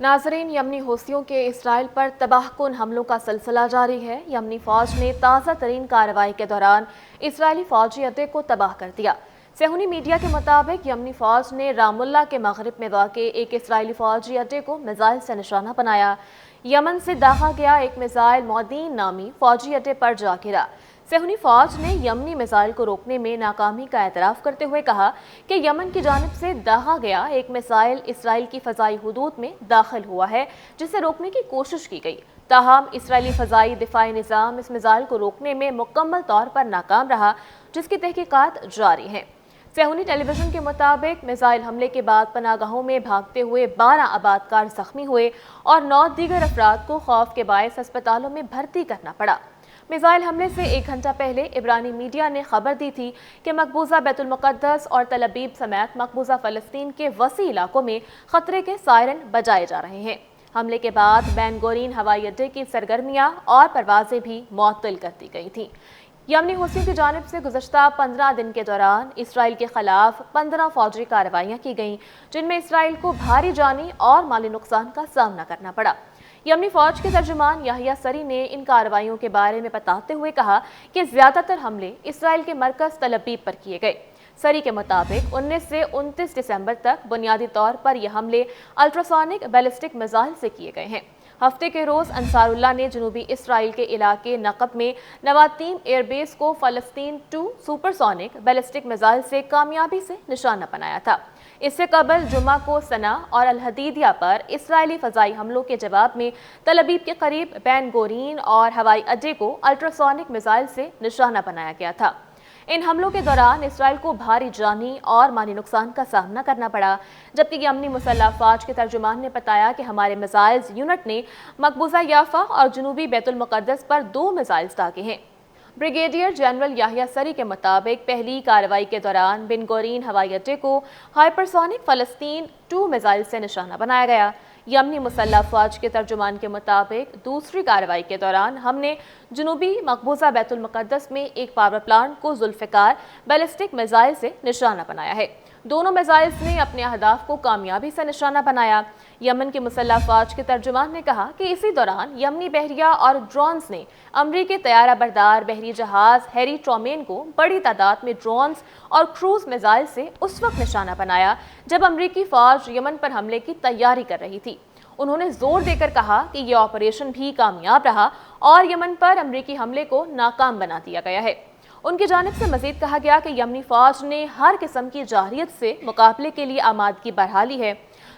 नाजरीन, यमनी हौसियों के इसराइल पर तबाहकुन हमलों का सिलसिला जारी है। यमनी फौज ने ताज़ा तरीन कार्रवाई के दौरान इसराइली फौजी अड्डे को तबाह कर दिया। सेहूनी मीडिया के मुताबिक यमनी फौज ने रामुल्ला के मगरिब में वाक़े एक इसराइली फौजी अड्डे को मिसाइल से निशाना बनाया। यमन से दागा गया एक मिसाइल मौदीन नामी फौजी अड्डे पर जा गिरा। सेहूनी फौज ने यमनी मिसाइल को रोकने में नाकामी का एतराफ़ करते हुए कहा कि यमन की जानिब से दागा गया एक मिसाइल इसराइल की फ़ज़ाई हुदूद में दाखिल हुआ है, जिसे रोकने की कोशिश की गई। ताहम इसराइली फ़ज़ाई दिफाई निज़ाम इस मिसाइल को रोकने में मुकम्मल तौर पर नाकाम रहा, जिसकी तहकीकात जारी हैं। सेहूनी टेलीविज़न के मुताबिक मिसाइल हमले के बाद पनागाहों में भागते हुए 12 आबादकार ज़ख्मी हुए और 9 दीगर अफराद को खौफ के बायस अस्पतालों में भर्ती करना पड़ा। मिसाइल हमले से 1 घंटा पहले इब्रानी मीडिया ने खबर दी थी कि मकबूजा बैतुल मुक़द्दस और तल अबीब समेत मकबूजा फ़लस्तीन के वसी इलाकों में खतरे के सायरन बजाए जा रहे हैं। हमले के बाद बेन गोरीन हवाई अड्डे की सरगर्मियां और परवाजें भी मुअत्तल कर दी गई थीं। यमनी हौसियों की जानिब से गुज़श्ता 15 दिन के दौरान इसराइल के खिलाफ 15 फौजी कार्रवाइयाँ की गईं, जिनमें इसराइल को भारी जानी और माली नुकसान का सामना करना पड़ा। यमनी फौज के तर्जुमान याहिया सरी ने इन कार्रवाइयों के बारे में बताते हुए कहा कि ज़्यादातर हमले इसराइल के मरकज़ तल अबीब पर किए गए। सरी के मुताबिक 19 से 29 दिसंबर तक बुनियादी तौर पर यह हमले अल्ट्रासोनिक बैलिस्टिक मिसाइल से किए गए हैं। हफ्ते के रोज़ अंसारुल्लाह ने जनूबी इसराइल के इलाके नक़ब में नवातीम एयरबेस को फ़लस्तीन 2 सुपरसोनिक बैलिस्टिक मिसाइल से कामयाबी से निशाना बनाया था। इससे कबल जुम्मा को सना और अल हदीदिया पर इसराइली फ़ज़ाई हमलों के जवाब में तल अबीब के करीब बेन गोरीन और हवाई अड्डे को अल्ट्रासोनिक मिसाइल से निशाना बनाया गया था। इन हमलों के दौरान इसराइल को भारी जानी और माली नुकसान का सामना करना पड़ा, जबकि यमनी मुसल्लह फ़ौज के तर्जुमान ने बताया कि हमारे मिसाइल्स यूनिट ने मकबूजा याफा और जनूबी बैतुल मुक़द्दस पर 2 मिसाइल्स दागे हैं। ब्रिगेडियर जनरल याहिया सरी के मुताबिक पहली कार्रवाई के दौरान बेन गोरीन हवाई अड्डे को हाइपरसोनिक फ़लस्तीन 2 मिसाइल से निशाना बनाया गया। यमनी मुसल्लह फ़ौज के तर्जुमान के मुताबिक दूसरी कार्रवाई के दौरान हमने जनूबी मकबूजा बैतुल मुक़द्दस में एक पावर प्लांट को जुल्फ़िकार बैलिस्टिक मिसाइल से निशाना बनाया है। दोनों मिसाइल्स ने अपने अहदाफ को कामयाबी से निशाना बनाया। यमन के मुसल्लह फ़ौज के तर्जुमान ने कहा कि इसी दौरान यमनी बहरिया और ड्रोन्स ने अमरीकी तैयारा बरदार बहरी जहाज़ हैरी ट्रूमैन को बड़ी तादाद में ड्रोन्स और क्रूज़ मिसाइल से उस वक्त निशाना बनाया जब अमरीकी फ़ौज यमन पर हमले की तैयारी कर रही थी। उन्होंने जोर देकर कहा कि यह ऑपरेशन भी कामयाब रहा और यमन पर अमरीकी हमले को नाकाम बना दिया गया है। उनकी जानिब से मजीद कहा गया कि यमनी फ़ौज ने हर किस्म की जारहियत से मुकाबले के लिए आमादगी बढ़ा ली है।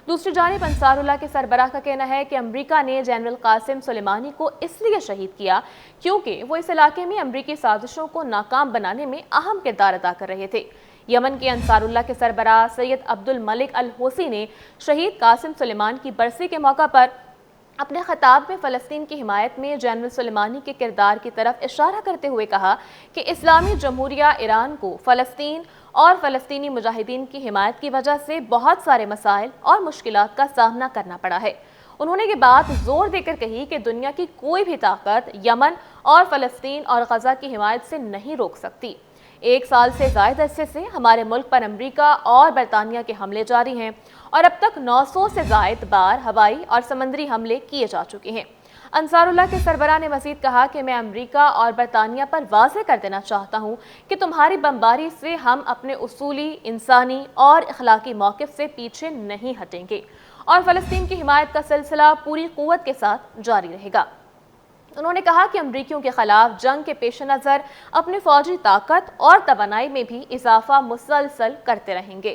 दूसरी जानिब अंसारुल्लाह के सरबराह का कहना है कि अमरीका ने जनरल कासिम सुलेमानी को इसलिए शहीद किया क्योंकि वो इस इलाके में अमरीकी साजिशों को नाकाम बनाने में अहम किरदार अदा कर रहे थे। यमन के अंसारुल्लाह के सरबराह सैयद अब्दुल मलिक अल हौसी ने शहीद कासिम सुलेमान की बरसी के मौका पर अपने खिताब में फ़लस्तीन की हिमायत में जनरल सुलेमानी के किरदार की तरफ इशारा करते हुए कहा कि इस्लामी जमहूरिया ईरान को फ़लस्तीन और फ़लस्तीनी मुजाहिदीन की हिमायत की वजह से बहुत सारे मसाइल और मुश्किलात का सामना करना पड़ा है। उन्होंने ये बात जोर देकर कही कि दुनिया की कोई भी ताकत यमन और फ़लस्तीन और गज़ा की हिमायत से नहीं रोक सकती। 1 साल से ज़ायद अरसे से हमारे मुल्क पर अमरीका और बरतानिया के हमले जारी हैं और अब तक 900 से ज़ायद बार हवाई और समंदरी हमले किए जा चुके हैं। अंसारुल्लाह के सरबराह ने मज़ीद कहा कि मैं अमरीका और बरतानिया पर वाज़ेह कर देना चाहता हूँ कि तुम्हारी बमबारी से हम अपने उसूली, इंसानी और अखलाकी मौक़िफ़ से पीछे नहीं हटेंगे और फ़लस्तीन की हिमायत का सिलसिला पूरी क़ुव्वत के साथ जारी रहेगा। उन्होंने कहा कि अमरीकियों के खिलाफ जंग के पेश नज़र अपनी फ़ौजी ताकत और तवानाई में भी इजाफ़ा मुसलसल करते रहेंगे।